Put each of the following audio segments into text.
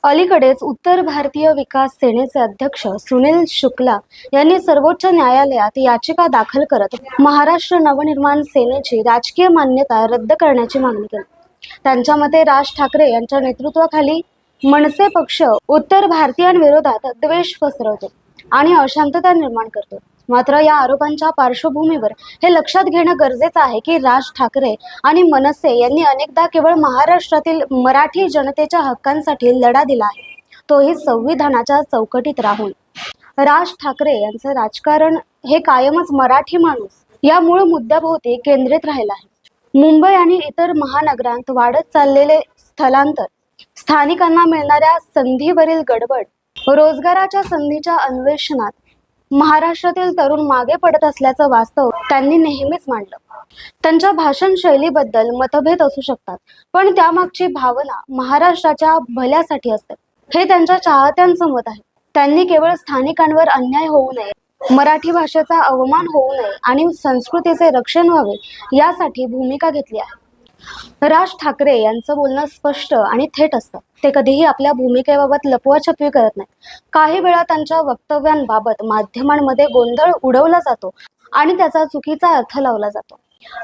अलीकडेच उत्तर भारतीय विकास सेनेचे अध्यक्ष सुनील शुक्ला यांनी सर्वोच्च न्यायालयात याचिका दाखल करत महाराष्ट्र नवनिर्माण सेनेची राजकीय मान्यता रद्द करण्याची मागणी केली। त्यांच्या मते राज ठाकरे यांच्या नेतृत्वाखाली मनसे पक्ष उत्तर भारतीयांविरोधात द्वेष पसरवतो आणि अशांतता निर्माण करतो। मात्र या आरोपांच्या पार्श्वभूमीवर हे लक्षात घेणं गरजेचं आहे की राज ठाकरे आणि मनसे यांनी अनेकदा केवळ महाराष्ट्रातील मराठी जनतेच्या हक्कांसाठी लढा दिला आहे, तोही संविधानाच्या चौकटीत राहून। राज ठाकरे यांचं राजकारण हे कायमच मराठी माणूस या मूळ मुद्द्याभोवती केंद्रित राहिलं आहे। मुंबई आणि इतर महानगरांत वाढत चाललेले स्थलांतर, स्थानिकांना मिळणाऱ्या संधीवरील गडबड, रोजगाराच्या संधीच्या अन्वेषणात महाराष्ट्रातील तरुण मागे पडत असल्याचं वास्तव त्यांनी नेहमीच मांडलं। त्यांच्या भाषण शैलीबद्दल मतभेद असू शकतात, पण त्यामागची भावना महाराष्ट्राच्या भल्यासाठी असते, हे त्यांच्या चाहत्यांचं मत आहे। त्यांनी केवळ स्थानिकांवर अन्याय होऊ नये, मराठी भाषेचा अवमान होऊ नये आणि संस्कृतीचे रक्षण व्हावे यासाठी भूमिका घेतली आहे। राज ठाकरे यांचं बोलणं स्पष्ट आणि थेट असतं। ते कधीही आपल्या भूमिकेबाबत लपवाछपवी करत नाहीत। काही वेळा त्यांच्या वक्तव्यांबाबत माध्यमांमध्ये गोंधळ उडवला जातो आणि त्याचा चुकीचा अर्थ लावला जातो।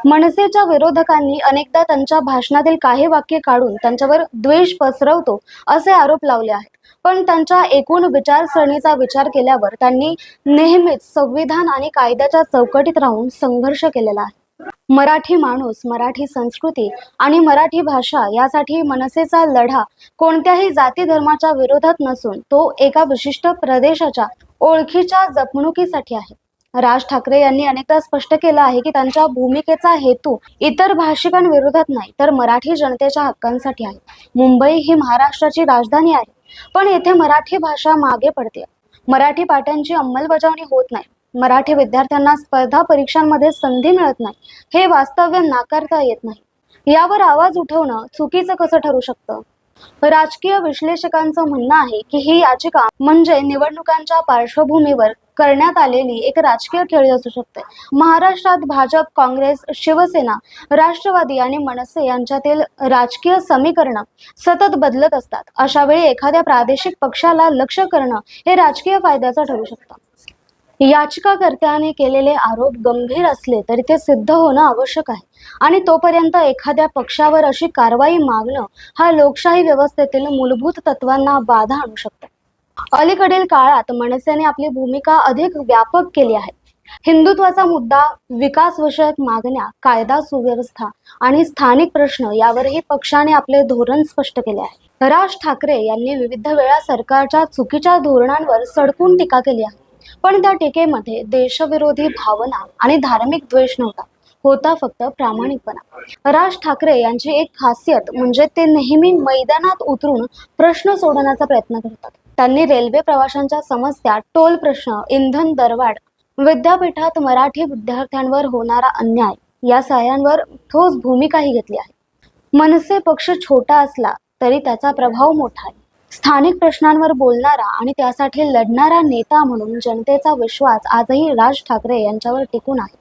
मनसेच्या विरोधकांनी अनेकदा त्यांच्या भाषणातील काही वाक्ये काढून त्यांच्यावर द्वेष पसरवतो असे आरोप लावले आहेत, पण त्यांच्या एकूण विचारसरणीचा विचार केल्यावर त्यांनी नेहमीच संविधान आणि कायद्याच्या चौकटीत राहून संघर्ष केलेला आहे। मराठी माणूस, मराठी संस्कृती आणि मराठी भाषा यासाठी मनसेचा लढा कोणत्याही जाती धर्माच्या विरोधात नसून तो एका विशिष्ट प्रदेशाच्या ओळखीच्या जपणुकीसाठी आहे। राज ठाकरे यांनी अनेकदा स्पष्ट केलं आहे की त्यांच्या भूमिकेचा हेतू इतर भाषिकांविरोधात नाही, तर मराठी जनतेच्या हक्कांसाठी आहे। मुंबई ही महाराष्ट्राची राजधानी आहे, पण येथे मराठी भाषा मागे पडते। मराठी पाट्यांची अंमलबजावणी होत नाही, मराठी विद्यार्थ्यांना स्पर्धा परीक्षांमध्ये संधी मिळत नाही, हे वास्तव्य नाकारता येत नाही। यावर आवाज उठवणं चुकीचं कसं ठरू शकतं? राजकीय विश्लेषकांचं म्हणणं आहे की ही याचिका म्हणजे निवडणुकांच्या पार्श्वभूमीवर करण्यात आलेली एक राजकीय खेळी असू शकते। महाराष्ट्रात भाजप, काँग्रेस, शिवसेना, राष्ट्रवादी आणि मनसे यांच्यातील राजकीय समीकरणं सतत बदलत असतात। अशा वेळी एखाद्या प्रादेशिक पक्षाला लक्ष्य करणं हे राजकीय फायद्याचं ठरू शकतं। याचिकाकर्त्याने केलेले आरोप गंभीर असले तरी ते सिद्ध होणं आवश्यक आहे आणि तोपर्यंत एखाद्या पक्षावर अशी कारवाई मागणं हा लोकशाही व्यवस्थेतील मूलभूत तत्वांना बाधा आणू शकतो। अलीकडील काळात मनसेने आपली भूमिका अधिक व्यापक केली आहे। हिंदुत्वाचा मुद्दा, विकासविषयक मागण्या, कायदा सुव्यवस्था आणि स्थानिक प्रश्न यावरही पक्षाने आपले धोरण स्पष्ट केले आहे। राज ठाकरे यांनी विविध वेळा सरकारच्या चुकीच्या धोरणांवर सडकून टीका केली आहे, पण त्या टीकेमध्ये देशविरोधी भावना आणि धार्मिक द्वेष नव्हता, होता फक्त प्रामाणिकपणा। राज ठाकरे यांची एक खासियत म्हणजे ते नेहमी मैदानात उतरून प्रश्न सोडवण्याचा प्रयत्न करतात। त्यांनी रेल्वे प्रवाशांच्या समस्या, टोल प्रश्न, इंधन दरवाढ, विद्यापीठात मराठी विद्यार्थ्यांवर होणारा अन्याय या साऱ्यांवर ठोस भूमिकाही घेतली आहे। मनसे पक्ष छोटा असला तरी त्याचा प्रभाव मोठा आहे। स्थानिक प्रश्नांवर बोलणारा आणि त्यासाठी लढणारा नेता म्हणून जनतेचा विश्वास आजही राज ठाकरे यांच्यावर टिकून आहे।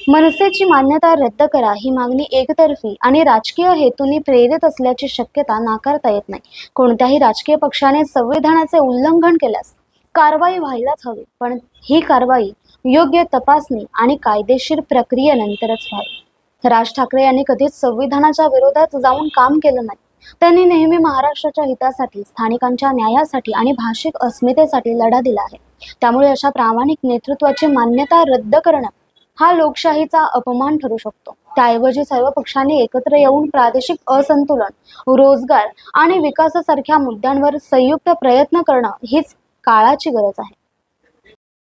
मनसेची मान्यता रद्द करा ही मागणी एकतर्फी आणि राजकीय हेतूंनी प्रेरित असल्याची शक्यता नाकारता येत नाही। कोणत्याही राजकीय पक्षाने संविधानाचे उल्लंघन केल्यास कारवाई व्हायलाच हवी, पण ही कारवाई योग्य तपासणी आणि कायदेशीर प्रक्रियेनंतरच व्हावी। राज ठाकरे यांनी कधीच संविधानाच्या विरोधात जाऊन काम केलं नाही। त्यांनी नेहमी महाराष्ट्राच्या हितासाठी, स्थानिकांच्या न्यायासाठी आणि भाषिक अस्मितेसाठी लढा दिला आहे। त्यामुळे अशा प्रामाणिक नेतृत्वाची मान्यता रद्द करणं हा लोकशाहीचा अपमान ठरू शकतो। त्याऐवजी सर्व पक्षांनी एकत्र येऊन प्रादेशिक असंतुलन, रोजगार आणि विकासासारख्या मुद्द्यांवर संयुक्त प्रयत्न करणं हीच काळाची गरज आहे।